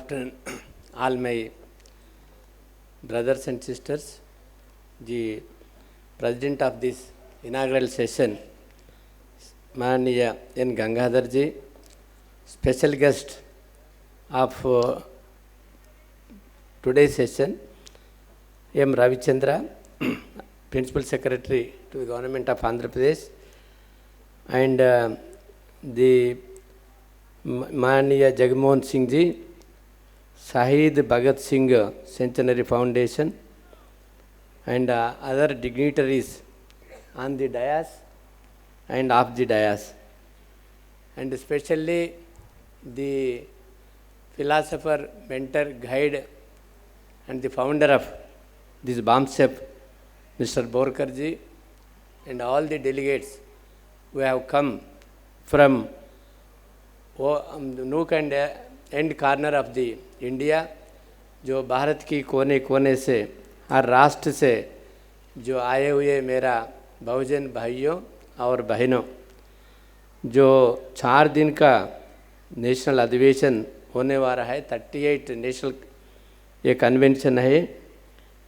afternoon, all my brothers and sisters. The president of this inaugural session, Mananiya N. Gangadharji, special guest of today's session, M. Ravichandra, Principal Secretary to the Government of Andhra Pradesh, and the Mananiya Jagmohan Singh Ji, Shahid Bhagat Singh Centenary Foundation, and other dignitaries on the dais and off the dais, and especially the philosopher, mentor, guide, and the founder of this BAMCEF, Mr. Borkar Ji, and all the delegates who have come from nook and end corner of the India, जो भारत की कोने कोने से हर राष्ट्र से जो आए हुए मेरा बहुजन भाइयों और बहनों, जो 4 दिन का नेशनल अधिवेशन होने वाला है, 38 नेशनल ये कन्वेंशन है,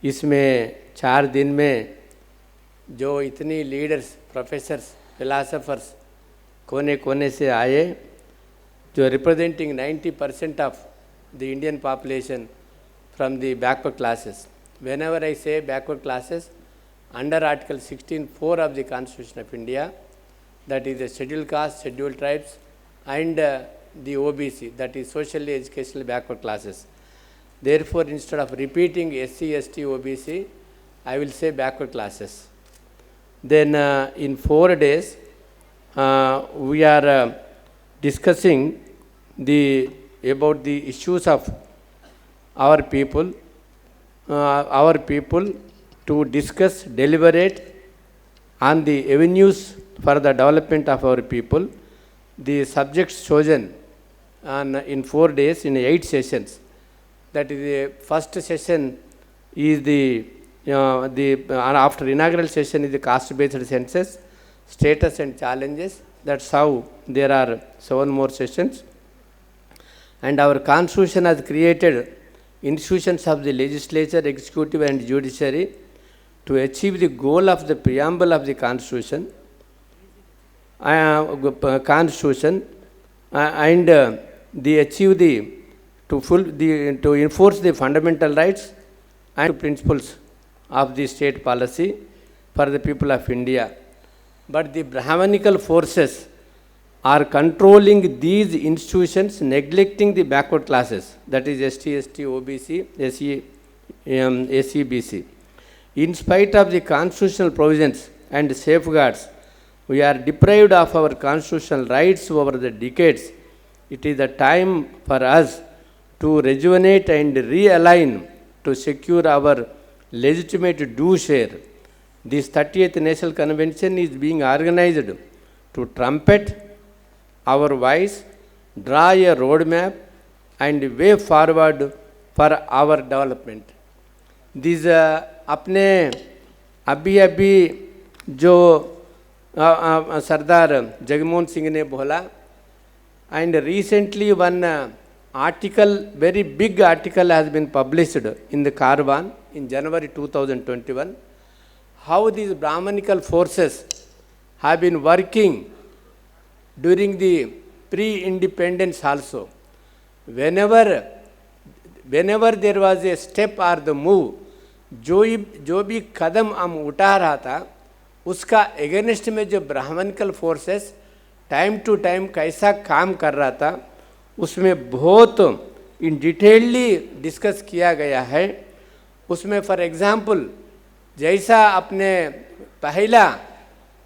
इसमें 4 दिन में जो इतनी लीडर्स, प्रोफेसर्स, फिलासफर्स कोने कोने से आए, जो representing 90% of the Indian population from the backward classes. Whenever I say backward classes, under Article 16(4) of the Constitution of India, that is the scheduled caste, scheduled tribes, and the O.B.C, that is socially educationally backward classes. Therefore, instead of repeating SC, ST, O.B.C, I will say backward classes. Then in 4 days, we are discussing about the issues of our people to discuss, deliberate on the avenues for the development of our people. The subjects chosen in 4 days, in 8 sessions. That is the first session is after inaugural session is the caste-based census, status and challenges. That's how there are 7 more sessions. And our Constitution has created institutions of the legislature, executive and judiciary to achieve the goal of the preamble of the Constitution, and to enforce the fundamental rights and principles of the state policy for the people of India. But the Brahmanical forces are controlling these institutions, neglecting the backward classes, that is ST, ST, OBC, SC, BC. In spite of the constitutional provisions and safeguards, we are deprived of our constitutional rights over the decades. It is the time for us to rejuvenate and realign to secure our legitimate due share. This 30th National Convention is being organized to trumpet our voice, draw a roadmap, and way forward for our development. These अपने अभी जो सरदार जगमोहन सिंह ने बोला, and recently one article, very big article has been published in the Caravan in January 2021, how these Brahmanical forces have been working during the pre-independence also. Whenever there was a step or the move, जो भी कदम हम उठा रहा था, उसका against में जो Brahmanical forces time to time कैसा काम कर रहा था, उसमें बहुत इन डिटेलली डिस्कस किया गया है. उसमें फॉर एग्जांपल जैसा अपने पहला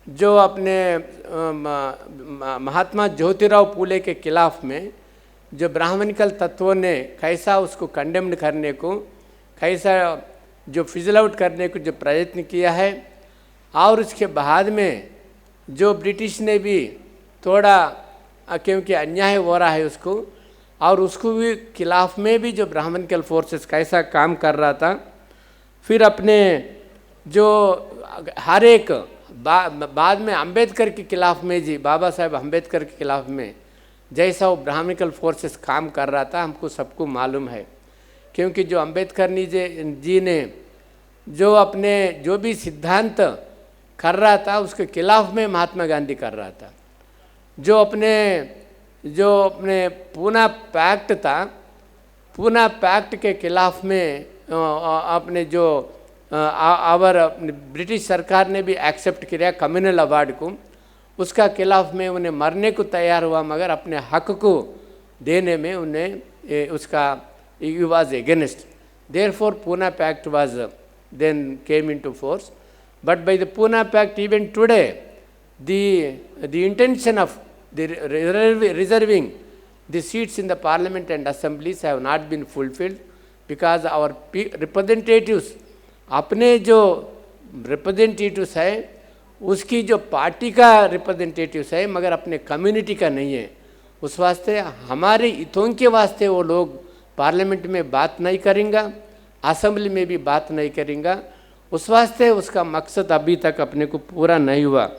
जो अपने महात्मा ज्योतिराव फूले के खिलाफ में जो ब्राह्मणिकल तत्वों ने कैसा उसको कंडेम्ड करने को, कैसा जो फिजल आउट करने को जो प्रयत्न किया है, और उसके बाद में जो ब्रिटिश ने भी थोड़ा क्योंकि अन्याय हो रहा है उसको, और उसको भी खिलाफ में भी जो ब्राह्मणिकल फोर्सेस कैसा काम कर रहा था. फिर अपने जो हर एक बाद में अंबेडकर के खिलाफ में जी, बाबा साहेब अंबेडकर के खिलाफ में जैसा वो ब्राह्मणिकल फोर्सेस काम कर रहा था हमको सबको मालूम है, क्योंकि जो अम्बेडकर जी ने जो भी सिद्धांत कर रहा था उसके खिलाफ में महात्मा गांधी कर रहा था। जो अपने पूना पैक्ट था, पूना पैक्ट के खिलाफ में अपने जो ब्रिटिश सरकार ने भी एक्सेप्ट किया कम्युनल अवार्ड को, उसका खिलाफ में उन्हें मरने को तैयार हुआ, मगर अपने हक को देने में उन्हें उसका he was against. Therefore Pune Pact was then came into force. But by the Pune Pact, even today, the intention of the reserving the seats in the parliament and assemblies have not been fulfilled, because our representatives, अपने जो representatives है उसकी जो party का representatives है मगर अपने community का नहीं है। उस वास्ते हमारे हितों के वास्ते वो लोग पार्लियामेंट में बात नहीं करेंगे, असेंबली में भी बात नहीं करेंगे। उस वास्ते उसका मकसद अभी तक अपने को पूरा नहीं हुआ।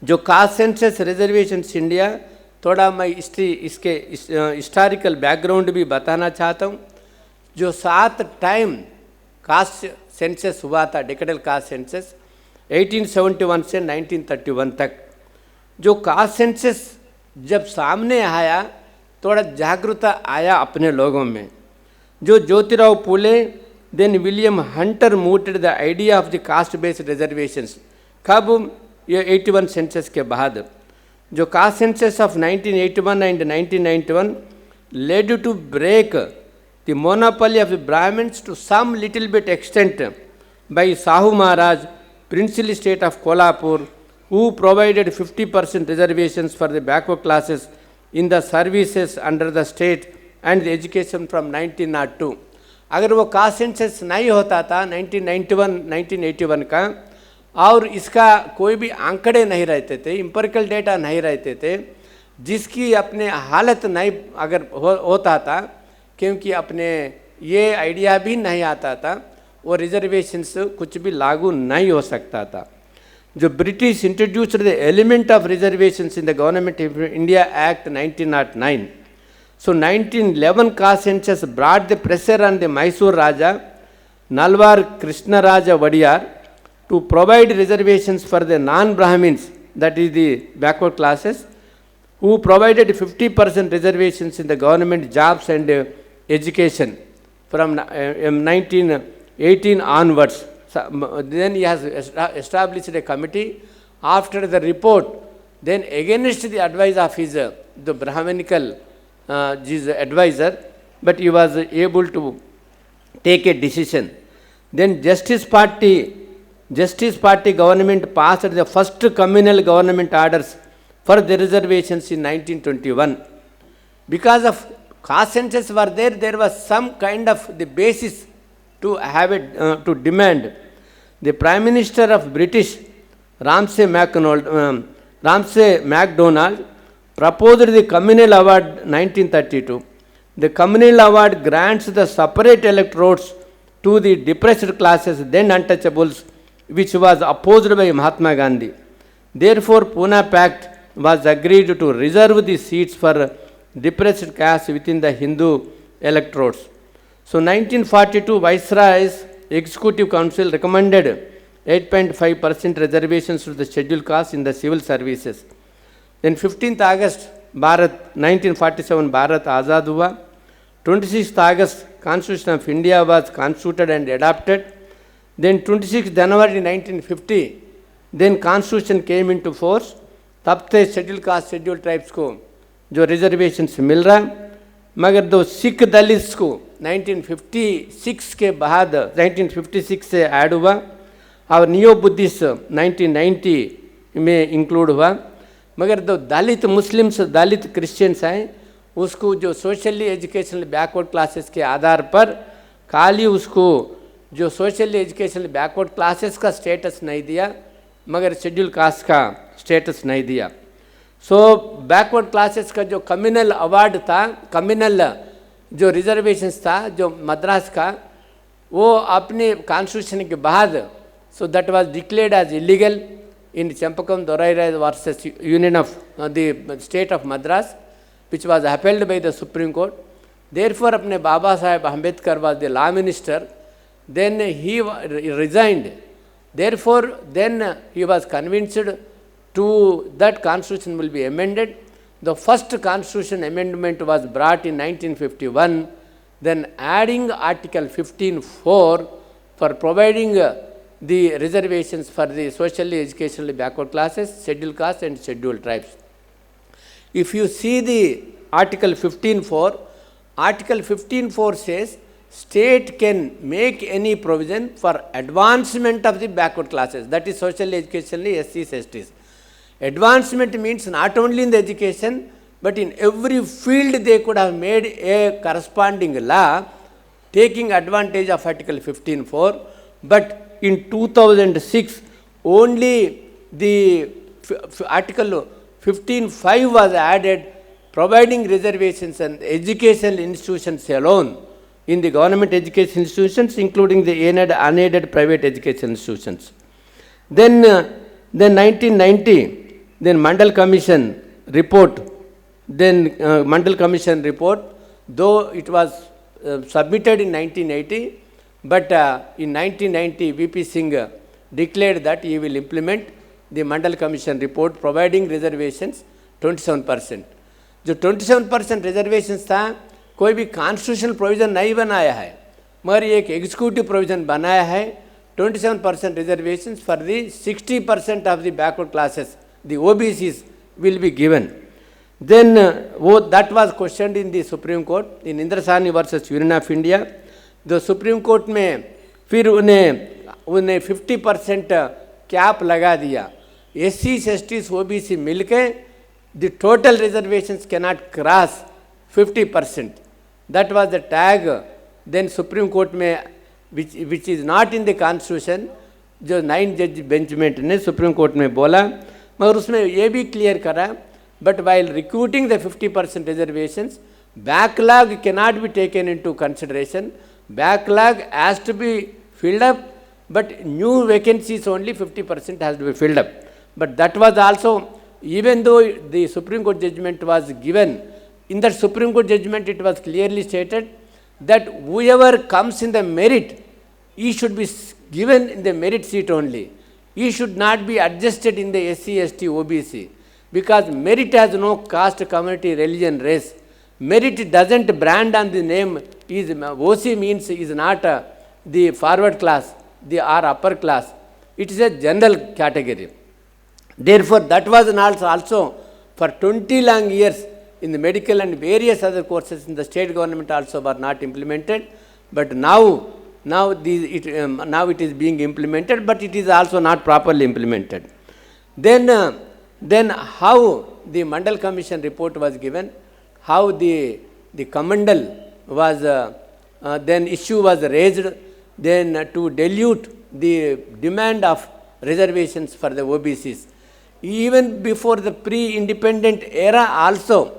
जो कास्ट सेंसस रिजर्वेशंस इंडिया, थोड़ा मैं इसके हिस्टोरिकल बैकग्राउंड भी बताना चाहता हूँ। जो 7 टाइम कास्ट सेंसस हुआ था, डेकेडल कास्ट सेंसस 1871 से 1931 तक, जो कास्ट सेंसस जब सामने आया थोड़ा जागरूकता आया अपने लोगों में। जो Jyotirao Phule then William Hunter mooted the idea of the caste based reservations. कब? ये 81 सेंसस के बाद। जो caste census of 1981 and 1991 led to break the monopoly of the brahmins to some little bit extent by Sahu Maharaj, princely state of Kolhapur, who provided 50% reservations for the backward classes in the services under the state and the education from 1902. अगर वो caste census नहीं होता था 1981 का, और इसका कोई भी आंकड़े नहीं रहते थे, इंपेरिकल डेटा नहीं रहते थे, जिसकी अपने हालत नहीं अगर होता था, क्योंकि अपने ये आइडिया भी नहीं आता था, वो रिजर्वेशंस कुछ भी लागू नहीं हो सकता था। जो British introduced the element of reservations in the government of India act 1909. So 1911 caste census brought the pressure on the Mysore Raja, Nalwar Krishna Raja Vadiyar, to provide reservations for the non-Brahmins, that is the backward classes, who provided 50% reservations in the government jobs and education from 1918 onwards. Then he has established a committee. After the report, then against the advice of his the Brahmanical advisor, but he was able to take a decision. Then Justice Party government passed the first communal government orders for the reservations in 1921. Because of caste census were there, there was some kind of the basis to have it, to demand. The Prime Minister of British, Ramsay MacDonald, proposed the Communal Award 1932. The Communal Award grants the separate electorates to the depressed classes, then untouchables, which was opposed by Mahatma Gandhi. Therefore, Pune Pact was agreed to reserve the seats for depressed castes within the Hindu electorates. So 1942, Viceroy's Executive Council recommended 8.5% reservations to the scheduled castes in the civil services. Then 15th August, 1947, Bharat Azad hua. 26th August, Constitution of India was constituted and adopted. Then 26th January 1950, then Constitution came into force. तब से schedule caste schedule tribes को जो reservations मिल रहा, मगर दो Sikh Dalits को 1956 के बाद 1956 से ऐड हुआ और नियो बुद्धिस्ट 1990 में इंक्लूड हुआ, मगर दो दलित मुस्लिम्स दलित क्रिश्चियंस हैं उसको जो सोशली एजुकेशनल बैकवर्ड क्लासेस के आधार पर खाली उसको जो सोशली एजुकेशनल बैकवर्ड क्लासेस का स्टेटस नहीं दिया, मगर शेड्यूल कास्ट का स्टेटस नहीं दिया। सो बैकवर्ड क्लासेस का जो कम्युनल अवार्ड था, कम्युनल जो रिजर्वेशंस था जो मद्रास का, वो अपने कॉन्स्टिट्यूशन के बाद so that was declared as illegal in Champakam Dorai versus union of the state of Madras. which was upheld by the Supreme Court. Therefore, apne Baba Saheb Ambedkar was the law minister. Then he resigned. Therefore, then he was convinced to that constitution will be amended. The first constitution amendment was brought in 1951. Then adding Article 15(4) for providing the reservations for the socially, educationally backward classes, scheduled castes and scheduled tribes. If you see the Article 15(4), Article 15(4) says, state can make any provision for advancement of the backward classes, that is socially, educationally, SCs, STs. Advancement means not only in the education, but in every field they could have made a corresponding law taking advantage of Article 15(4). But in 2006, only the Article 15(5) was added, providing reservations and educational institutions alone in the government education institutions, including the unaided private education institutions. Then 1990, then Mandal Commission report, though it was submitted in 1980, but in 1990, V.P. Singh declared that he will implement the Mandal Commission report, providing reservations 27%. जो 27% reservations था, कोई भी constitutional provision नहीं बनाया है, मगर एक executive provision बनाया है 27% reservations for the 60% of the backward classes, the OBCs will be given. Then that was questioned in the Supreme Court in Indrasani versus Union of India. The Supreme Court में फिर उन्हें 50% cap लगा दिया. SCs, STs, OBC मिलके the total reservations cannot cross 50%. That was the tag. Then Supreme Court में which is not in the Constitution, जो 9 जज benchmate ने सुप्रीम कोर्ट में बोला, मगर उसमें ये भी क्लियर करा, but while recruiting the 50% reservations, backlog cannot be taken into consideration. Backlog has to be filled up, but new vacancies only 50% has to be filled up. But that was also, even though the Supreme Court judgment was given, in that Supreme Court judgment it was clearly stated that whoever comes in the merit, he should be given in the merit seat only. He should not be adjusted in the SC, ST, OBC, because merit has no caste, community, religion, race. Merit doesn't brand on the name. OC means is not the forward class, the or upper class. It is a general category. Therefore, that was also for 20 long years in the medical and various other courses in the state government also were not implemented. But now it is being implemented, but it is also not properly implemented. Then how the Mandal Commission report was given, how the commandal was, then issue was raised, then to dilute the demand of reservations for the OBCs. Even before the pre-independent era also,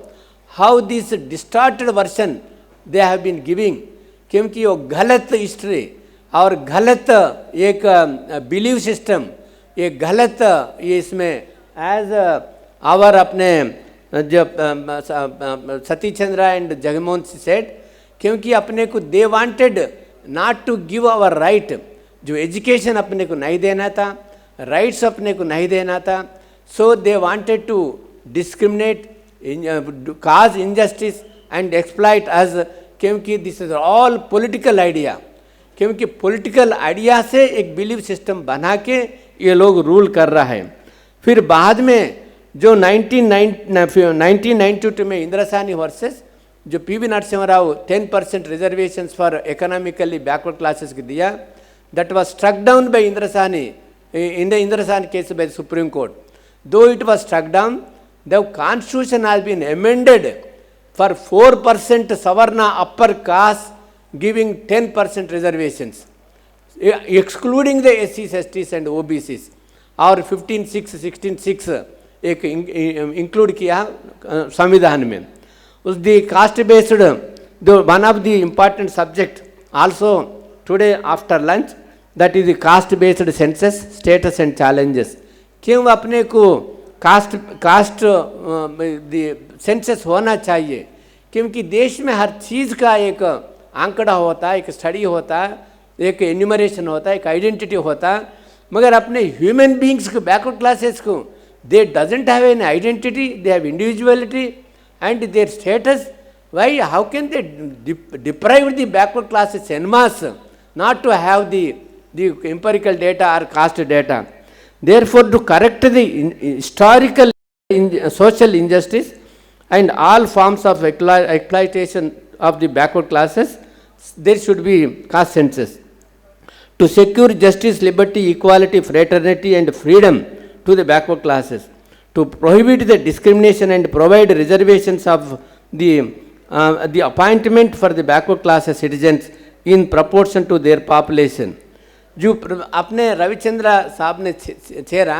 how this distorted version they have been giving, क्योंकि वो गलत history और गलत एक believe system, ये गलत ये इसमें एज आवर अपने जब सतीश चंद्र एंड जगमोहन सेड, क्योंकि अपने को they wanted not to give our right, जो एजुकेशन अपने को नहीं देना था, राइट्स अपने को नहीं देना था, so they wanted to discriminate, cause injustice and exploit us, क्योंकि this is all political idea, क्योंकि पॉलिटिकल आइडिया से एक बिलीव सिस्टम बना के ये लोग रूल कर रहा है. फिर बाद में जो 1992 में इंदिरासानी वर्सेस जो PV Narasimha Rao 10% reservations for economically backward classes की दिया, that was struck down by Indra Sawhney in the Indrasani case by the Supreme Court. Though it was struck down, the constitution has been amended for 4% Savarna upper caste giving 10% reservations, excluding the SCs, STs and OBCs, और 15(6), 16(6) एक include किया संविधान में. उस the caste based one of the important subject also today after lunch, that is the caste based census status and challenges. क्यों अपने को caste census होना चाहिए, क्योंकि देश में हर चीज़ का एक आंकड़ा होता है, एक स्टडी होता है, एक एन्यूमरेशन होता है, एक आइडेंटिटी होता है, मगर अपने ह्यूमन बींग्स को, बैकवर्ड क्लासेस को, दे doesn't have an identity, they have individuality and their status. Why? How can they deprive the backward classes en masse not to have the empirical data or caste data? Therefore, to correct the historical social injustice and all forms of exploitation of the backward classes, there should be caste census. To secure justice, liberty, equality, fraternity and freedom to the backward classes. To prohibit the discrimination and provide reservations of the appointment for the backward classes citizens in proportion to their population. जो अपने रविचंद्र साहब ने छेड़ा,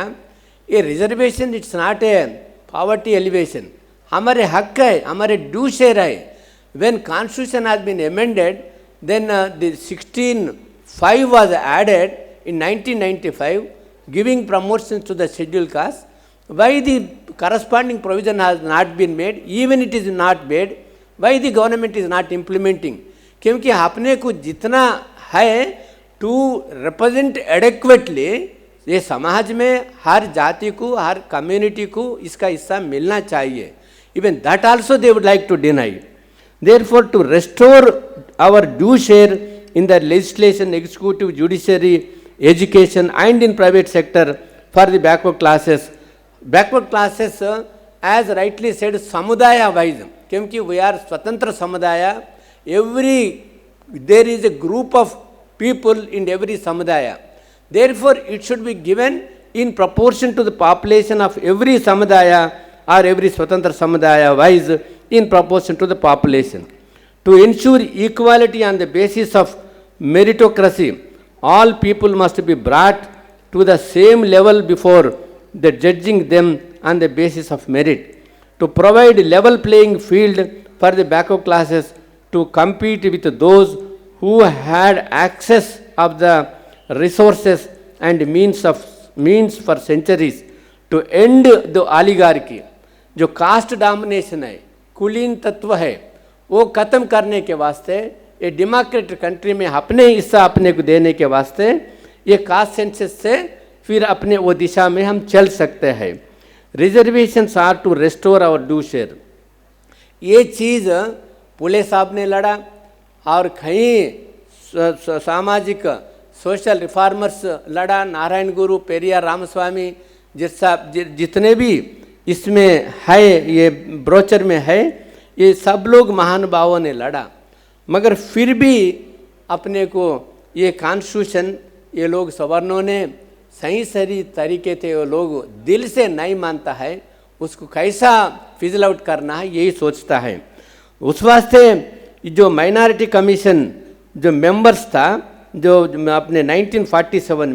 ये reservation it's not a poverty alleviation, हमारे हक है, हमारे ड्यू शेयर है. When constitution has been amended, then the 16(5) was added in 1995, giving promotions to the scheduled caste. Why the corresponding provision has not been made? Even it is not made, why the government is not implementing? क्योंकि अपने को जितना है to represent एडेक्वेटली, ये समाज में हर जाति को, हर कम्युनिटी को इसका हिस्सा मिलना चाहिए. Even that also they would like to deny. Therefore to restore our due share in the legislation, executive, judiciary, education and in private sector for the backward classes. Backward classes, as rightly said, samudaya wise, क्योंकि we are स्वतंत्र samudaya, there is a group of people in every samudaya. Therefore, it should be given in proportion to the population of every samudaya or every swatantra samudaya wise in proportion to the population. To ensure equality on the basis of meritocracy, all people must be brought to the same level before the judging them on the basis of merit. To provide level playing field for the backward classes to compete with those who had access of the resources and means for centuries. To end the oligarchy, जो cast domination है, कुलीन तत्व है, वो ख़त्म करने के वास्ते, ये डेमोक्रेटिक कंट्री में अपने हिस्सा अपने को देने के वास्ते ये कास्ट सेंसस से फिर अपने वो दिशा में हम चल सकते हैं. Reservations are to restore our due share. ये चीज़ पुले साहब ने लड़ा और कई सामाजिक सोशल रिफॉर्मर्स लड़ा, नारायण गुरु, पेरियार रामस्वामी जैसा जितने भी इसमें है, ये ब्रोचर में है, ये सब लोग महानुभावों ने लड़ा, मगर फिर भी अपने को ये कॉन्स्टिट्यूशन ये लोग सवर्णों ने सही तरीके से वो लोग दिल से नहीं मानता है, उसको कैसा फिजल आउट करना है यही सोचता है. उस वास्ते जो माइनॉरिटी कमीशन जो मेंबर्स था, जो अपने 1947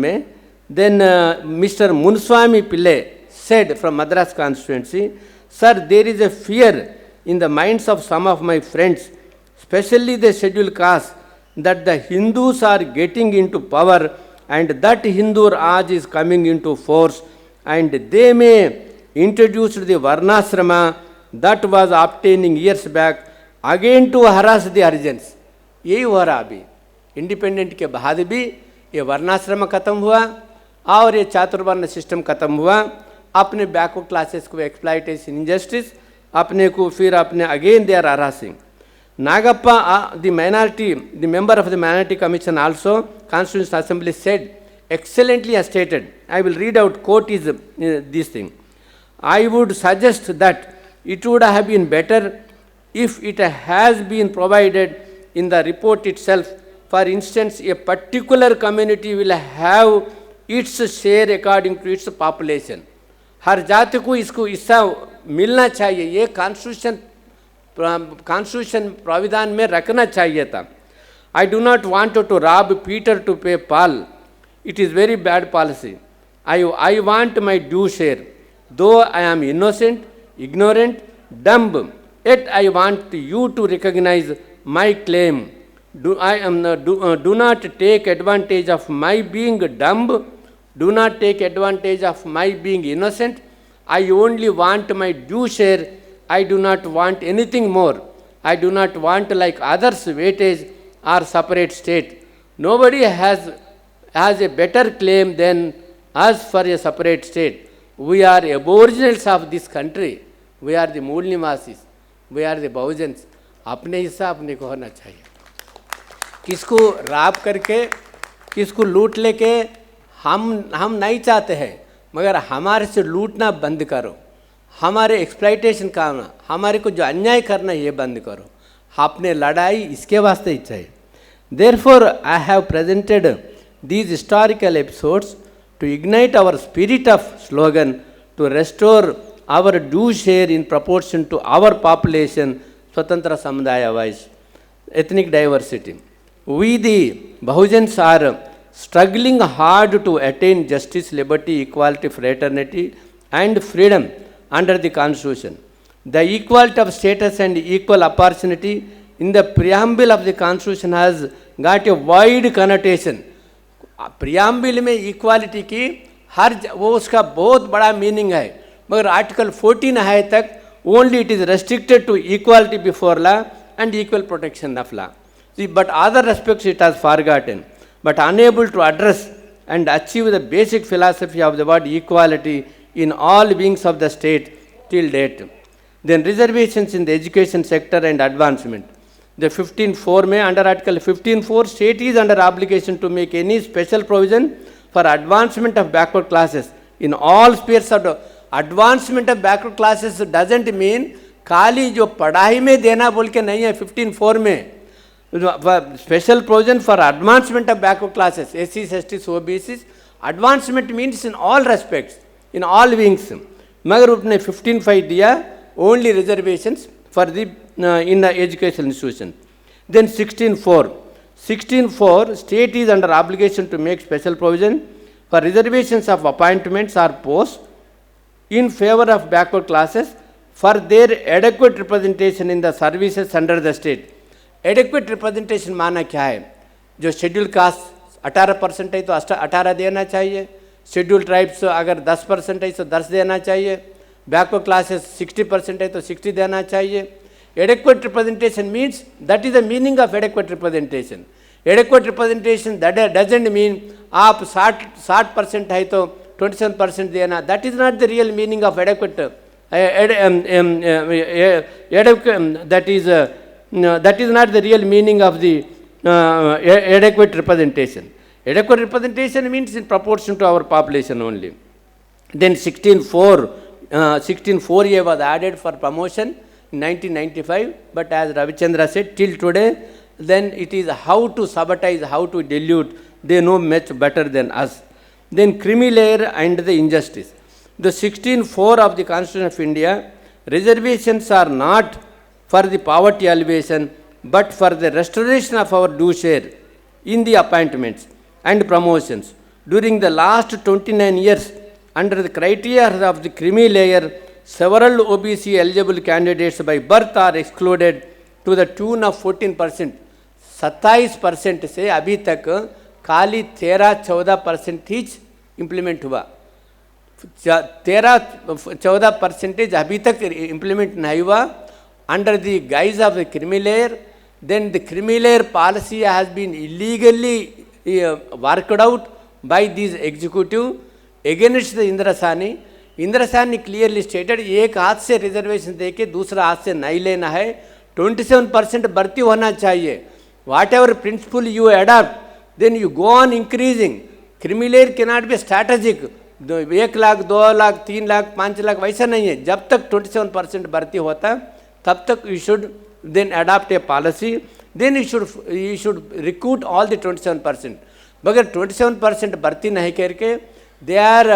में then mister Munuswamy Pillai said from Madras constituency, Sir, there is a fear in the minds of some of my friends, especially the scheduled caste, that the Hindus are getting into power and that Hindu Raj is coming into force and they may introduce the Varnasrama that was obtaining years back again to harass the Harijans. यही हो रहा अभी. Independent के बाद भी ये वर्णाश्रम खत्म हुआ और ये चातुर्वर्ण सिस्टम खत्म हुआ. अपने बैकवर्ड क्लासेस को एक्सप्लॉइटेशन इंजस्टिस अपने को फिर अपने again they are harassing. Nagappa, the member of the Minority Commission also, Constitutional Assembly said, excellently as stated, I will read out, quote is this thing. I would suggest that it would have been better if it has been provided in the report itself. For instance, a particular community will have its share according to its population. हर जाति को इसको हिस्सा मिलना चाहिए, ये constitution प्राविधान में रखना चाहिए था. I do not want to rob Peter to pay Paul. It is very bad policy. I want my due share. Though I am innocent, ignorant, dumb, yet I want you to recognize my claim. Do not take advantage of my being dumb Do not take advantage of my being innocent. I only want my due share. I do not want anything more. I do not want like others weightage or separate state. Nobody has a better claim than us for a separate state. We are aboriginals of this country. We are the मूल निवासी. We are the बहुजन्स. अपने हिस्सा अपने को होना चाहिए. किसको राब करके, किसको लूट लेके हम नहीं चाहते हैं, मगर हमारे से लूटना बंद करो. हमारे एक्सप्लॉइटेशन करना, हमारे को जो अन्याय करना ये बंद करो. आपने लड़ाई इसके वास्ते ही चाहिए. Therefore, I have presented these historical episodes to ignite our spirit of slogan, to restore our due share in proportion to our population, Swatantra Samudaya wise, ethnic diversity. We the Bahujans are struggling hard to attain justice, liberty, equality, fraternity and freedom under the Constitution. The equality of status and equal opportunity in the preamble of the Constitution has got a wide connotation. Preamble में equality की हर वो उसका बहुत बड़ा meaning है, मगर article 14 है तक only it is restricted to equality before law and equal protection of law. See, but other aspects it has forgotten, but unable to address and achieve the basic philosophy of the word equality in all wings of the state till date. Then reservations in the education sector and advancement. The 15.4 में under article 15.4 state is under obligation to make any special provision for advancement of backward classes in all spheres of the advancement of backward classes doesn't mean खाली जो पढ़ाई में देना बोल के नहीं है. 15.4 में special provision for advancement of backward classes, SCs, STs, O.B.Cs. Advancement means in all respects, in all wings. मगर उसने 15.5 दिया only reservations for the in the educational institution. Then 16.4. 16.4 state is under obligation to make special provision for reservations of appointments or posts in favor of backward classes for their adequate representation in the services under the state. Adequate representation माना क्या है? जो schedule caste 18% है तो 18 देना चाहिए. Schedule tribes अगर 10% है तो 10 देना चाहिए. बैकवर्ड क्लासेस 60% है तो 60 देना चाहिए. Adequate representation means, that is the meaning of adequate representation. Adequate representation that doesn't mean आप 60% है तो 27% देना. That is not the real meaning of adequate. That is not the real meaning of the adequate representation. Adequate representation means in proportion to our population only. Then 16.4A was added for promotion in 1995, but as Ravichandra said, till today, then it is how to sabotage, how to dilute, they know much better than us. Then creamy layer and the injustice. The 16.4 of the Constitution of India, reservations are not for the poverty alleviation, but for the restoration of our due share in the appointments and promotions. During the last 29 years, under the criteria of the creamy layer, several O.B.C eligible candidates by birth are excluded to the tune of 14%. 27% से अभी तक खाली 13-14% ही implement हुआ. 13-14% अभी तक implement नहीं हुआ under the guise of the creamy layer. Then the creamy layer policy has been illegally worked out by this executive against the Indrasani. Indra Sawhney clearly stated एक हाथ से रिजर्वेशन देके दूसरा हाथ से नहीं लेना है. 27% भर्ती होना चाहिए. Whatever principle you adopt then you go on increasing. Creamy layer के not be strategic 1 lakh 2 lakh 3 lakh 5 lakh वैसा नहीं है. जब तक 27% भर्ती होता तब तक you should then adopt a policy. Then you should recruit all the 27%. मगर 27% भर्ती नहीं करके they are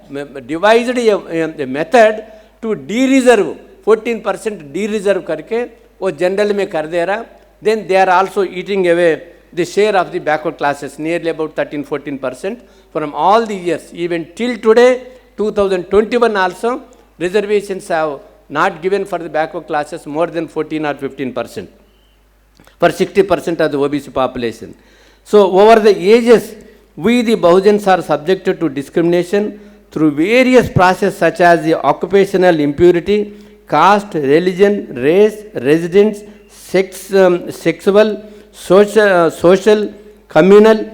devised a method to de-reserve 14% de-reserve करके वो जनरल में कर दे रहा. Then they are also eating away the share of the backward classes, nearly about 13-14% from all the years. Even till today, 2021 also, reservations have not given for the backward classes more than 14 or 15% for 60% of the O.B.C population. So over the ages, We the Bahujans are subjected to discrimination through various processes such as the occupational impurity, caste, religion, race, residence, sexual, social, communal,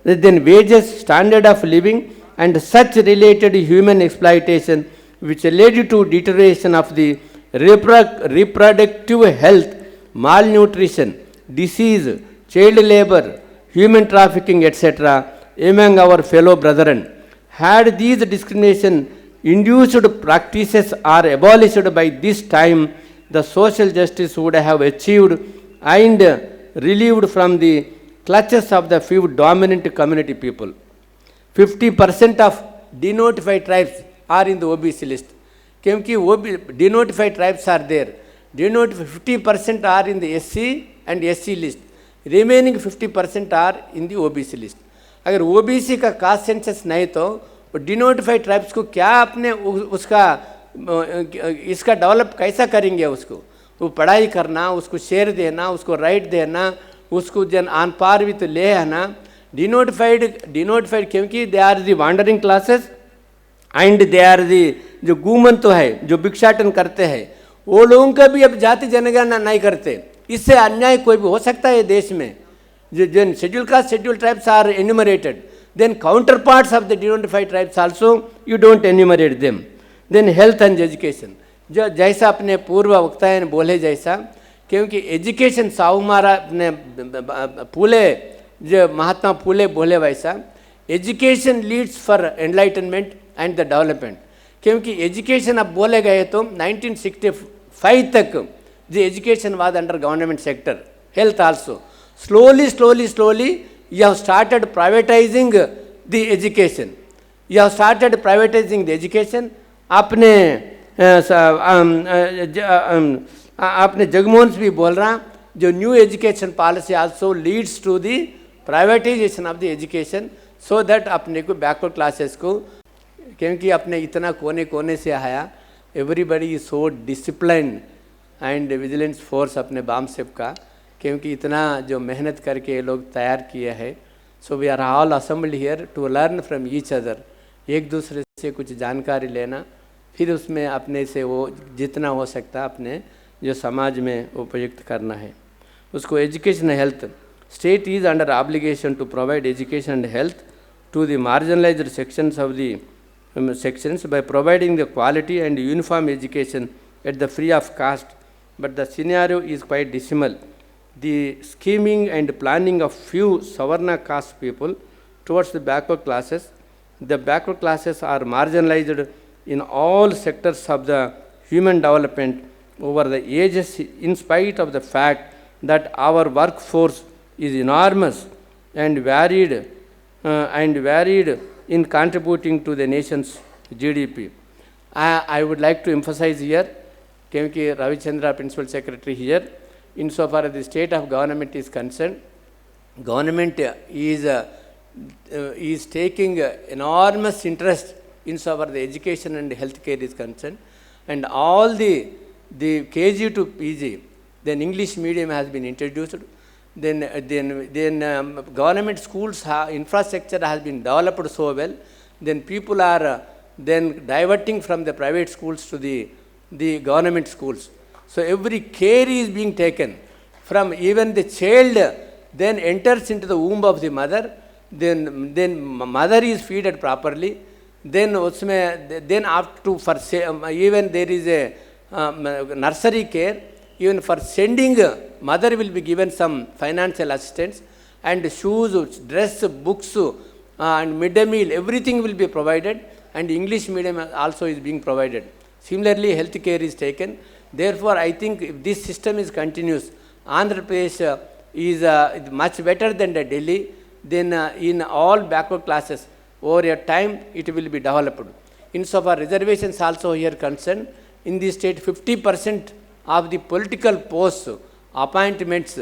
then wages, standard of living, and such related human exploitation, which led to deterioration of the reproductive health, malnutrition, disease, child labor, human trafficking, etc., among our fellow brethren. Had these discrimination induced practices are abolished by this time, the social justice would have achieved and relieved from the clutches of the few dominant community people. 50% of denotified tribes are in the O.B.C list. क्योंकि denotified tribes are there. 50% are in the SC and SC list. Remaining 50% are in the O.B.C list. अगर O.B.C का caste census नहीं तो denotified tribes को क्या अपने उसका इसका डेवलप कैसा करेंगे उसको? वो पढ़ाई करना, उसको शेयर देना, उसको राइट देना, उसको जन आन पार भी तो ले आना. डिनोटिफाइड क्योंकि they are the wandering classes and they are the जो गूमन तो है जो भिक्षाटन करते हैं, वो लोगों का भी अब जाति जनगणना नहीं करते. इससे अन्याय कोई भी हो सकता है देश में. Then scheduled caste, scheduled tribes are enumerated. Then counterparts of the denotified tribes also, you don't enumerate them. Then health and education. जो जैसा अपने पूर्व वक्ताएं ने बोले जैसा, क्योंकि एजुकेशन साहुमारा अपने फूले जो महात्मा फूले बोले वैसा, education leads for enlightenment and the development. क्योंकि एजुकेशन अब बोले गए तो 1965 तक the education was under government sector, health also. Slowly, you have started privatizing the education. You have started privatizing the education. आपने जगमोहन भी बोल रहा जो new education policy also leads to the privatisation of the education, so that अपने को backward classes को, क्योंकि अपने इतना कोने कोने से आया, everybody is so discipline and vigilance force अपने बामसेफ का, क्योंकि इतना जो मेहनत करके ये लोग तैयार किए हैं. So we are all assembled here to learn from each other. एक दूसरे से कुछ जानकारी लेना, फिर उसमें अपने से वो जितना हो सकता अपने जो समाज में उपयुक्त करना है उसको. Education health, state is under obligation to provide education and health to the marginalised sections of the sections by providing the quality and uniform education at the free of cost. But the scenario is quite dismal. The scheming and planning of few Savarna caste people towards the backward classes. The backward classes are marginalized in all sectors of the human development over the ages, in spite of the fact that our workforce is enormous and varied in contributing to the nation's GDP. I would like to emphasize here, क्योंकि Ravichandra, Principal Secretary here, insofar as the state of government is concerned, government is taking enormous interest insofar as the education and healthcare is concerned, and all the KG to PG, then English medium has been introduced. Then government schools infrastructure has been developed so well. Then people are then diverting from the private schools to the government schools. So every care is being taken from even the child then enters into the womb of the mother. Then mother is fed properly. Then up to for even there is a nursery care. Even for sending, mother will be given some financial assistance, and shoes, dress, books, and midday meal, everything will be provided, and English medium also is being provided. Similarly, health care is taken. Therefore, I think if this system is continuous, Andhra Pradesh is much better than the Delhi. Then in all backward classes, over a time, it will be developed. Insofar reservations also here concerned, in the state 50% of the political posts, appointments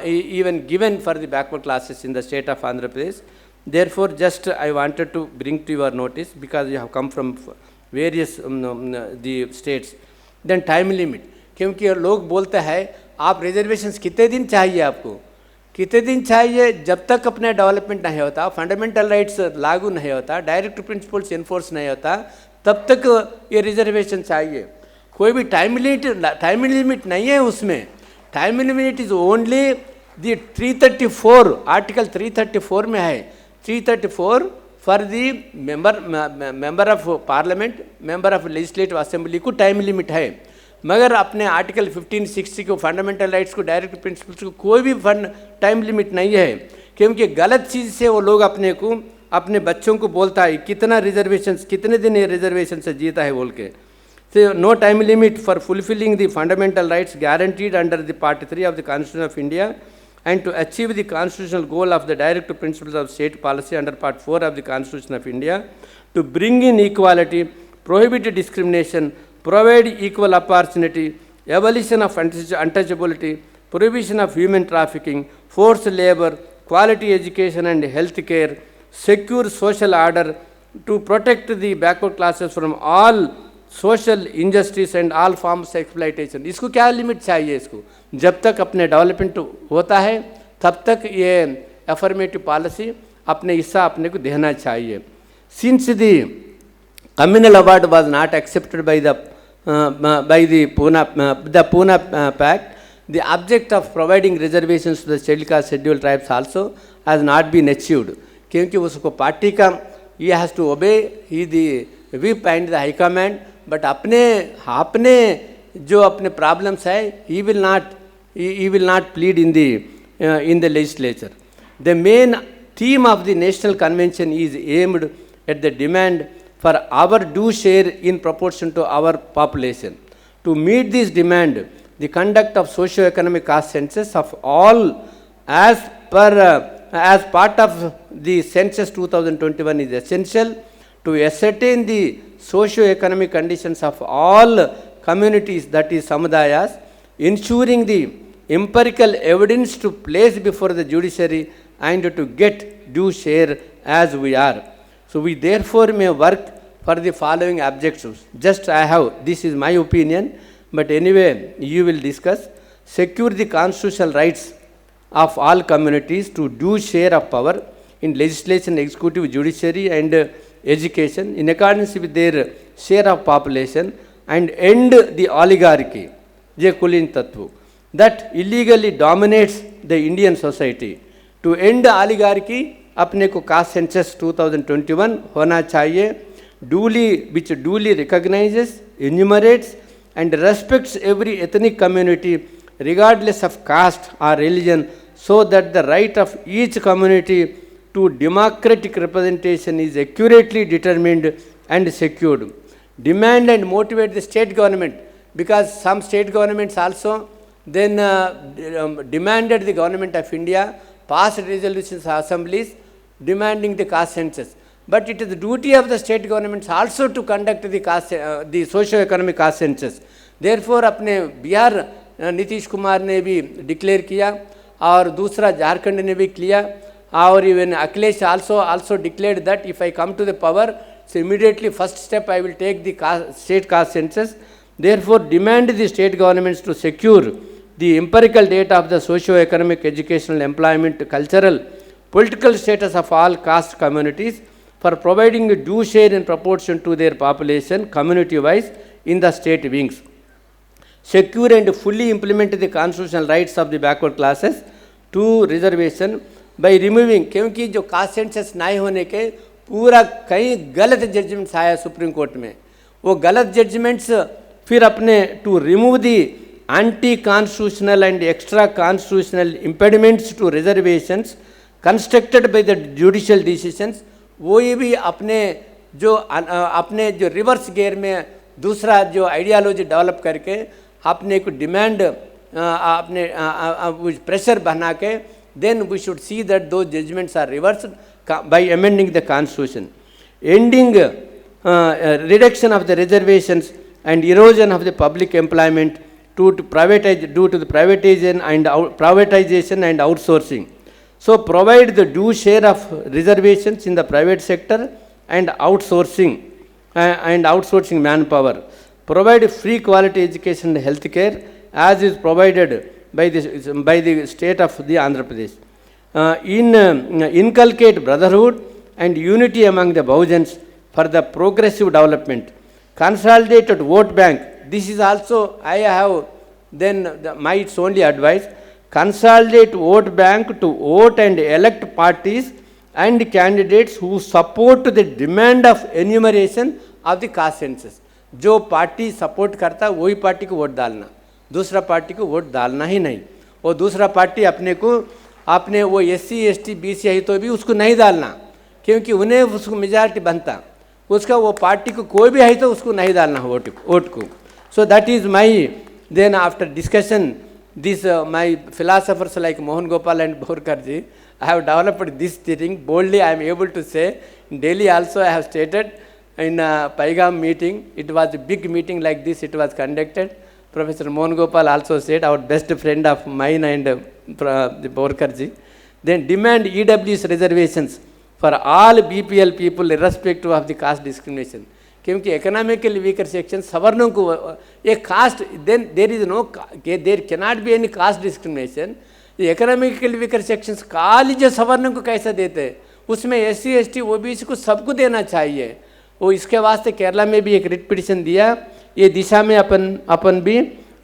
even given for the backward classes in the state of Andhra Pradesh. Therefore, just I wanted to bring to your notice, because you have come from various the states. Then time limit, क्योंकि लोग बोलते हैं आप reservations कितने दिन चाहिए आपको, कितने दिन चाहिए? जब तक अपने डेवलपमेंट नहीं होता, फंडामेंटल राइट्स लागू नहीं होता, डायरेक्ट प्रिंसिपल्स इन्फोर्स नहीं होता, तब तक ये रिजर्वेशन चाहिए। कोई भी टाइम लिमिट नहीं है उसमें। Time limit is only the 334, article 334 में है। 334 for the member of parliament, member of legislative assembly को टाइम लिमिट है। मगर अपने आर्टिकल 1560 को, फंडामेंटल राइट्स को, डायरेक्ट प्रिंसिपल्स को कोई भी टाइम लिमिट नहीं है। क्योंकि गलत चीज़ से वो लोग अपने बच्चों को बोलता है कितना रिजर्वेशन, कितने दिन ये रिजर्वेशन से जीता है बोल के। So no time limit for fulfilling the fundamental rights guaranteed under the Part 3 of the Constitution of India, and to achieve the constitutional goal of the direct principles of state policy under Part 4 of the Constitution of India, to bring in equality, prohibit discrimination, provide equal opportunity, abolition of untouchability, prohibition of human trafficking, forced labor, quality education and health care, secure social order, to protect the backward classes from all social injustice and all forms exploitation. इसको क्या limit चाहिए? इसको जब तक अपने development होता है तब तक ये अफर्मेटिव पॉलिसी अपने हिस्सा अपने को देना चाहिए। Since the communal award was not accepted by the Poona pact, the object of providing reservations to the schedule caste schedule tribes also has not been achieved. क्योंकि उसको पार्टी का ये हैज़ टू ओबे ही the whip and the high command, but अपने जो अपने problems है he will not plead in the legislature. The main theme of the national convention is aimed at the demand for our due share in proportion to our population. To meet this demand, the conduct of socio-economic cost census of all as part of the census 2021 is essential to ascertain the socio-economic conditions of all communities, that is samudayas, ensuring the empirical evidence to place before the judiciary and to get due share as we are. So we therefore may work for the following objectives. Just I have, this is my opinion, but anyway you will discuss. Secure the constitutional rights of all communities to due share of power in legislation, executive, judiciary and education in accordance with their share of population, and end the oligarchy, je kulin tattva, that illegally dominates the Indian society. To end oligarchy, अपने को caste census 2021 होना चाहिए, which duly recognizes, enumerates and respects every ethnic community regardless of caste or religion, so that the right of each community to democratic representation is accurately determined and secured. Demand and motivate the state government, because some state governments also then demanded the government of India, passed resolutions assemblies demanding the caste census. But it is the duty of the state governments also to conduct the socio-economic caste census. Therefore अपने बिहार नीतीश कुमार ने भी declare किया और दूसरा झारखंड ने भी किया, और even Akhilesh also declared that if I come to the power, so immediately first step I will take the state caste census. Therefore demand the state governments to secure the empirical data of the socio-economic, educational, employment, cultural, political status of all caste communities for providing a due share in proportion to their population community-wise in the state wings. Secure and fully implement the constitutional rights of the backward classes to reservation by removing, क्योंकि जो caste census नहीं होने के पूरा कई गलत judgements आया supreme court में, वो गलत जजमेंट्स फिर अपने to remove the anti constitutional and extra constitutional impediments to reservations constructed by the judicial decisions, वो ये भी अपने जो रिवर्स गेयर में दूसरा जो आइडियालॉजी डेवलप करके अपने को डिमांड अपने प्रेशर बना के, then we should see that those judgments are reversed by amending the constitution. Ending reduction of the reservations and erosion of the public employment due to the privatization and outsourcing. So provide the due share of reservations in the private sector and outsourcing manpower. Provide free quality education and health care as is provided by the state of the Andhra Pradesh. Inculcate brotherhood and unity among the Bahujans for the progressive development. Consolidated vote bank. This is also, I have my it's only advice. Consolidate vote bank to vote and elect parties and candidates who support the demand of enumeration of the caste census. जो party support करता वही party को vote डालना, दूसरा party को vote डालना ही नहीं. वो दूसरा पार्टी अपने वो SC ST BC है तो भी उसको नहीं डालना, क्योंकि उन्हें उसको मेजॉरिटी बनता, उसका वो पार्टी को कोई भी है तो उसको नहीं डालना वोट को. So that is my, then after discussion, this my philosophers like Mohan Gopal and Borkar ji, I have developed this thing. Boldly I am able to say. In Delhi also I have stated in a Paigam meeting. It was a big meeting like this. It was conducted. Professor Mohan Gopal also said, our best friend of mine and the Borkar ji. Then demand EWS reservations for all BPL people irrespective of the caste discrimination. क्योंकि economically weaker section सवर्णों को एक caste, then there is no, there cannot be any caste discrimination. Economically weaker sections खाली जो सवर्णों को कैसा देते हैं, उसमें SC ST OBC को सबको देना चाहिए. वो इसके वास्ते केरला में भी एक रिट पिटिशन दिया. ये दिशा में अपन भी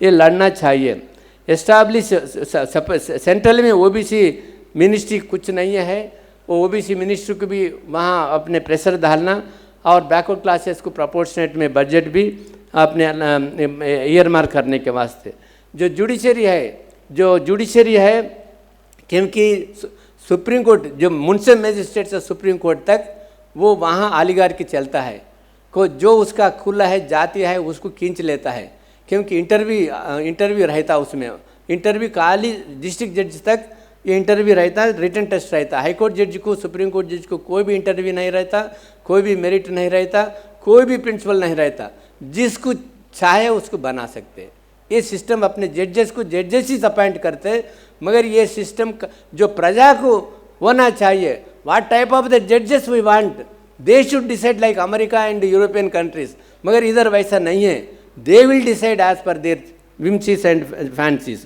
ये लड़ना चाहिए. एस्टैब्लिश सेंट्रल में OBC मिनिस्ट्री कुछ नहीं है, वो OBC मिनिस्ट्री को भी वहाँ अपने प्रेशर डालना और बैकवर्ड क्लासेस को प्रोपोर्शनेट में बजट भी अपने ईयरमार्क करने के वास्ते. जो जुडिशरी है क्योंकि सुप्रीम कोर्ट जो म्युनिसिपल मजिस्ट्रेट से सुप्रीम कोर्ट तक वो वहाँ अलीगार की चलता है. को जो उसका खुला है जाति है उसको खींच लेता है, क्योंकि इंटरव्यू रहता उसमें. इंटरव्यू खाली डिस्ट्रिक्ट जज तक ये इंटरव्यू रहता है, रिटन टेस्ट रहता. हाई कोर्ट जज को, सुप्रीम कोर्ट जज को कोई भी इंटरव्यू नहीं रहता, कोई भी मेरिट नहीं रहता, कोई भी प्रिंसिपल नहीं रहता. जिसको चाहे उसको बना सकते. ये सिस्टम अपने जजेस को जजेस ही अपॉइंट करते. मगर ये सिस्टम जो प्रजा को होना चाहिए, व्हाट टाइप ऑफ द जजेस we want, they should decide like America and European countries. मगर इधर वैसा नहीं है. They will decide as per their whimsies and fancies.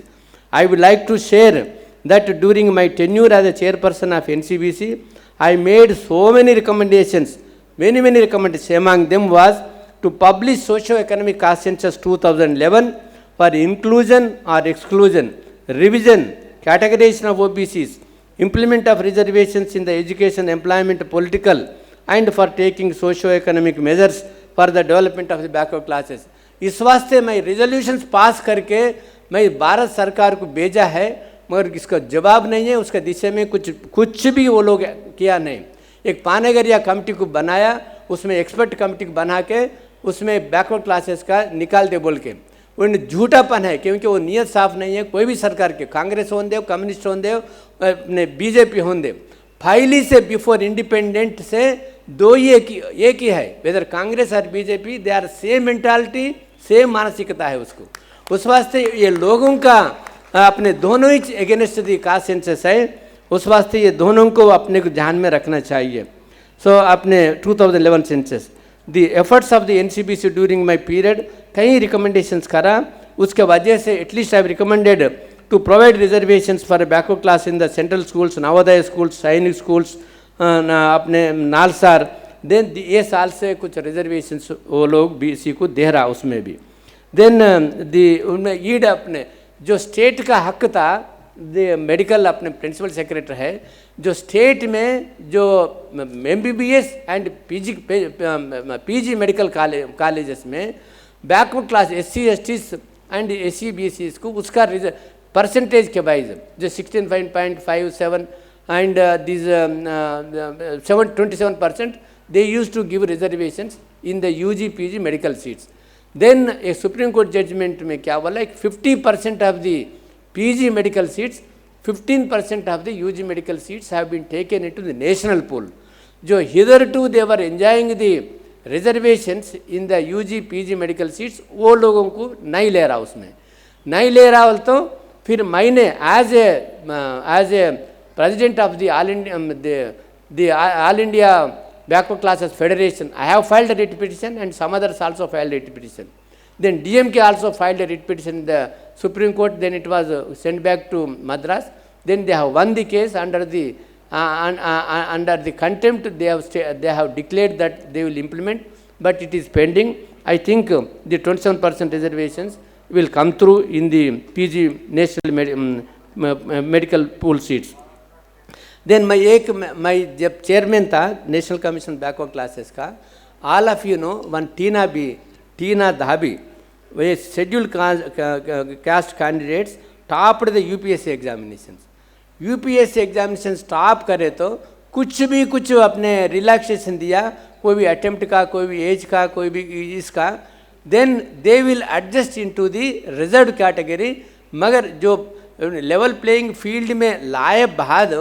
I would like to share that during my tenure as a chairperson of NCBC, I made so many recommendations, many recommendations. Among them was to publish socio-economic caste census 2011 for inclusion or exclusion, revision, categorization of OBCs, implement of reservations in the education, employment, political, and for taking socio-economic measures for the development of the backward classes. इस वास्ते मैं resolutions पास करके मैं भारत सरकार को भेजा है, मगर इसका जवाब नहीं है. उसका दिशा में कुछ भी वो लोग किया नहीं. एक पानेगरिया कमेटी को बनाया, उसमें एक्सपर्ट कमेटी को बना के उसमें बैकवर्ड क्लासेस का निकाल दे बोल के. वो झूठापन है, क्योंकि वो नियत साफ नहीं है. कोई भी सरकार के, कांग्रेस हों दे, कम्युनिस्ट हों दे, अपने BJP हों दे, फाइली से बिफोर इंडिपेंडेंट से दो ही एक ही है. वेदर कांग्रेस और BJP, they are same mentality, same मानसिकता है उसको. उस वास्ते ये लोगों का अपने दोनों ही अगेंस्ट दी कास्ट सेंसस है. उस वास्ते ये दोनों को अपने को ध्यान में रखना चाहिए. सो अपने 2011 census the efforts of the NCBC during my period कई रिकमेंडेशंस करा. उसके वजह से at least I have recommended to provide reservations for backward class in the central schools, Navodaya schools, Sainik schools, अपने नालसार. देन ये साल से कुछ रिजर्वेशंस वो लोग BC को दे रहा उसमें भी. देन उनमें ईड अपने जो स्टेट का हक था, मेडिकल अपने प्रिंसिपल सेक्रेटरी है, जो स्टेट में जो MBBS and PG medical colleges में backward class SC STs and SC BCs को उसका परसेंटेज के वाइज जो 16.57 and this 27% they used to give reservations in the UG PG medical seats. Then a Supreme Court judgment में क्या बोला, like 50% of the PG medical seats, 15% of the UG medical seats have been taken into the national pool. जो hitherto they were enjoying the reservations in the UG PG medical seats, वो लोगों को नहीं ले रहा, उसमें नहीं ले रहा. तो फिर मैंने as a president of the All India Backward Classes Federation, I have filed a writ petition and some others also filed a writ petition. Then DMK also filed a writ petition in the Supreme Court, then it was sent back to Madras. Then they have won the case under the contempt. They have declared that they will implement, but it is pending. I think the 27% reservations will come through in the PG national medical pool seats. Then my जब chairman था National Commission Backward Classes का, all of you know one Tina Dhabi, where scheduled caste candidates topped the UPSC examinations. UPSC examinations top करे तो कुछ अपने relaxation दिया, कोई भी attempt का, कोई भी age का, कोई भी इसका, then they will adjust into the reserved category. मगर जो level playing field में लाए बाद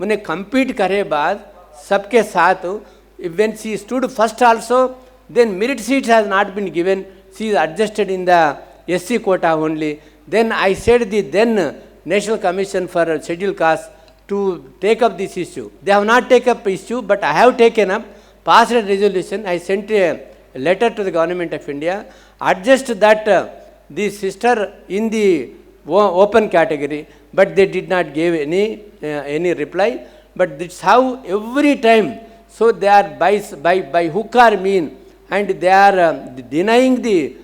उन्हें compete करे बाद सबके साथ, when she stood first also, then merit seat has not been given. She is adjusted in the SC quota only. Then I said the then National Commission for Scheduled Caste to take up this issue. They have not taken up issue, but I have taken up, passed a resolution. I sent a letter to the Government of India, adjust that the sister in the open category, but they did not give any reply. But that's how every time, so they are by hook or mean, and they are denying the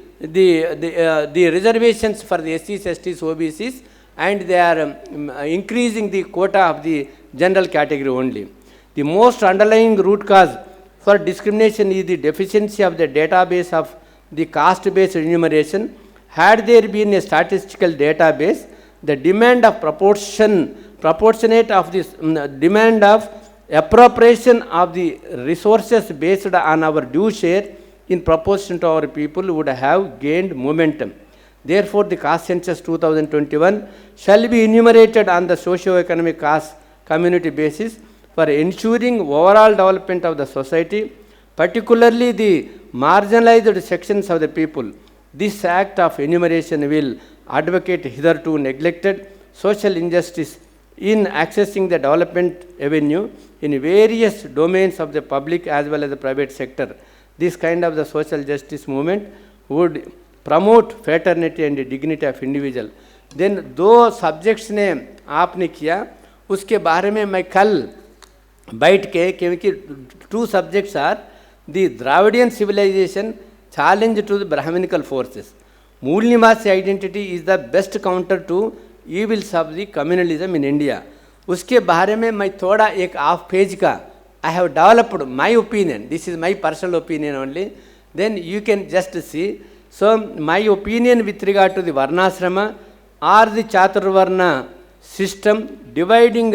reservations for the SCs, STs, OBCs, and they are increasing the quota of the general category only. The most underlying root cause for discrimination is the deficiency of the database of the caste-based enumeration. Had there been a statistical database, the demand of proportionate of this demand of appropriation of the resources based on our due share in proportion to our people would have gained momentum. Therefore, the caste census 2021 shall be enumerated on the socio-economic caste community basis for ensuring overall development of the society, particularly the marginalized sections of the people. This act of enumeration will advocate hitherto neglected social injustice in accessing the development avenue in various domains of the public as well as the private sector. This kind of the social justice movement would promote fraternity and dignity of individual. Then दो subjects ने आपने किया, उसके बारे में मैं कल बैठ के, क्योंकि two subjects are the Dravidian civilization challenge to the Brahminical forces. मूल निवासी identity is the best counter to evils of the communalism in India. उसके बारे में मैं थोड़ा एक half page का I have developed my opinion. This is my personal opinion only. Then you can just see. So my opinion with regard to the Varnasrama or the Chaturvarna system dividing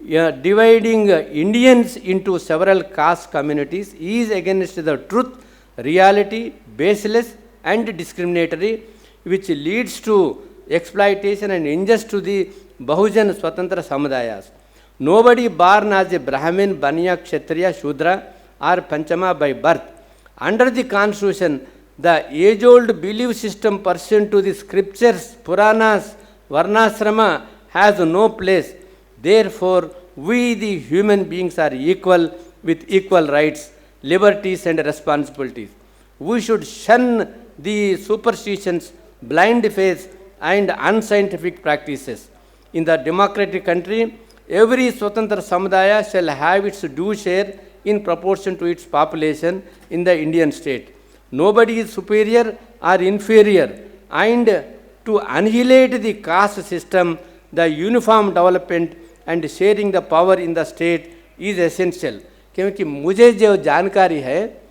Indians into several caste communities is against the truth, reality, baseless and discriminatory, which leads to exploitation and injustice to the Bahujan Swatantra Samudayas. Nobody born as a Brahmin, Banya, Kshatriya, Shudra or Panchama by birth. Under the constitution, the age-old belief system pursuant to the scriptures, Puranas, Varnasrama has no place. Therefore, we the human beings are equal with equal rights, liberties and responsibilities. We should shun the superstitions, blind faith and unscientific practices. In the democratic country, every Swatantra Samudaya shall have its due share in proportion to its population in the Indian state. Nobody is superior or inferior, and to annihilate the caste system, the uniform development and sharing the power in the state is essential. क्योंकि मुझे जो जानकारी है,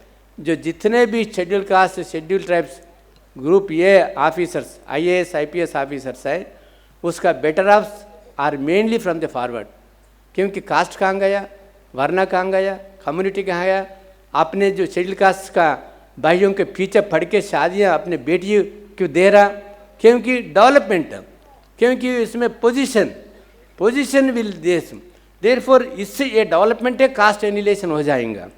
जो जितने भी schedule caste, schedule tribes group ये officers, IAS, IPS officers है, उसका better off are mainly from the forward. क्योंकि कास्ट कहाँ गया, वरना कहाँ गया, कम्युनिटी कहाँ गया, आपने जो शेड्यूल कास्ट का भाइयों के पीछे पड़ के शादियाँ अपने बेटी क्यों दे रहा, क्योंकि डेवलपमेंट, क्योंकि इसमें पोजीशन विल देश. देयरफॉर इससे ये डेवलपमेंट है, कास्ट एनिलेशन हो जाएगा.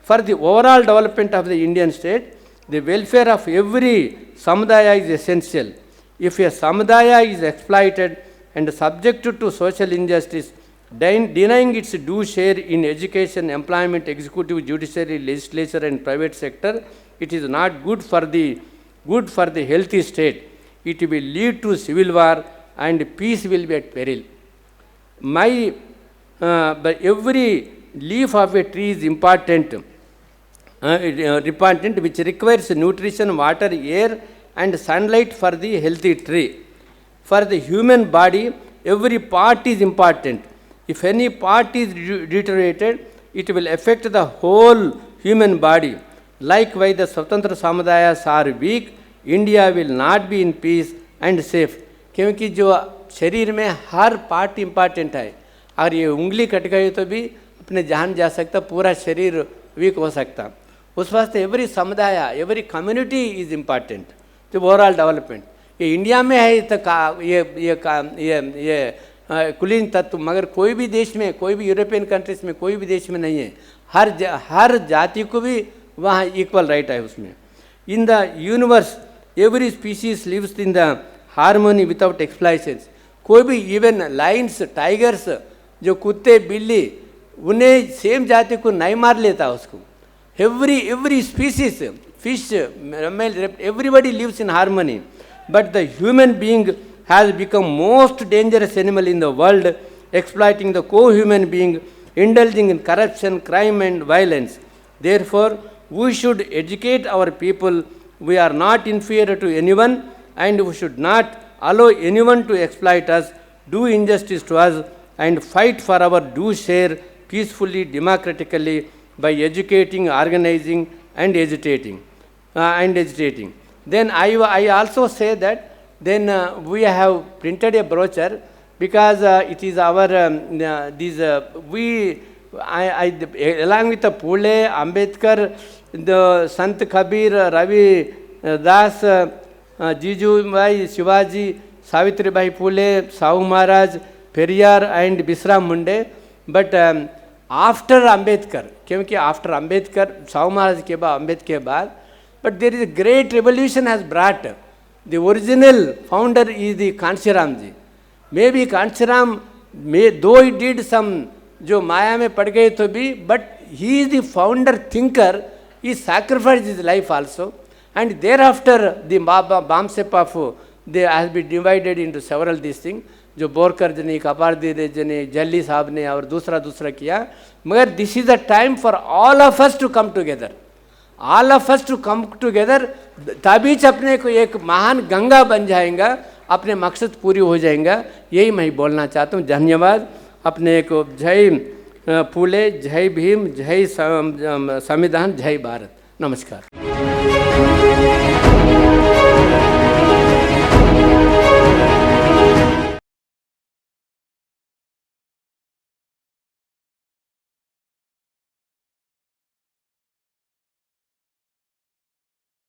For the overall development of the Indian state, the welfare of every समुदाय इज एसेंशियल. इफ ए समुदाय is exploited and subject to social injustice, denying its due share in education, employment, executive, judiciary, legislature and private sector, it is not good for the healthy state. it will lead to civil war and peace will be at peril. But every leaf of a tree is important, which requires nutrition, water, air and sunlight for the healthy tree. For the human body, every part is important. If any part is deteriorated, it will affect the whole human body. Likewise, the Swatantra Samudayas are weak, India will not be in peace and safe. क्योंकि जो शरीर में हर part important है, अगर ये उंगली cut गई तो भी अपने जान जा सकता, पूरा शरीर वीक हो सकता. उस वास्ते एवरी समुदाय, every community is important to overall development. ये इंडिया में है तो ये कुलीन तत्व, मगर कोई भी देश में, कोई भी यूरोपियन कंट्रीज में, कोई भी देश में नहीं है. हर जाति को भी वहाँ इक्वल राइट है उसमें. In the universe every species lives in the harmony without exploitations. कोई भी इवन लाइन्स, टाइगर्स, जो कुत्ते, बिल्ली, उन्हें सेम जाति को नहीं मार लेता उसको. Every species, fish, everybody lives in harmony. But the human being has become most dangerous animal in the world, exploiting the co-human being, indulging in corruption, crime and violence. Therefore, we should educate our people. We are not inferior to anyone and we should not allow anyone to exploit us, do injustice to us and fight for our due share peacefully, democratically by educating, organizing and agitating. Then I also say that then we have printed a brochure because it is our along with the Phule, Ambedkar, the Sant Kabir, Ravi Das, Jiju Bhai, Shivaji, Savitri Bhai Phule, Sahu Maharaj, Periyar and Bisram Munde. But after Ambedkar, क्योंकि after Ambedkar, Sahu Maharaj के बाद, Ambedkar के बाद, but there is a great revolution has brought. The original founder is the Kanshiram ji. Maybe Kanshiram, though he did some जो माया में पड़ गए तो भी, but he is the founder thinker. He sacrificed his life also, and thereafter the BAMCEF of they has been divided into several these things. जो बोरकर जने, कपार दे जने, जल्ली साहब ने और दूसरा किया. मगर this is the time for all of us to come together. All of us to come together, तभी अपने को एक महान गंगा बन जाएगा, अपने मकसद पूरी हो जाएगा. यही मैं बोलना चाहता हूँ. धन्यवाद. अपने को जय फूले, जय भीम, जय संविधान, जय भारत. नमस्कार.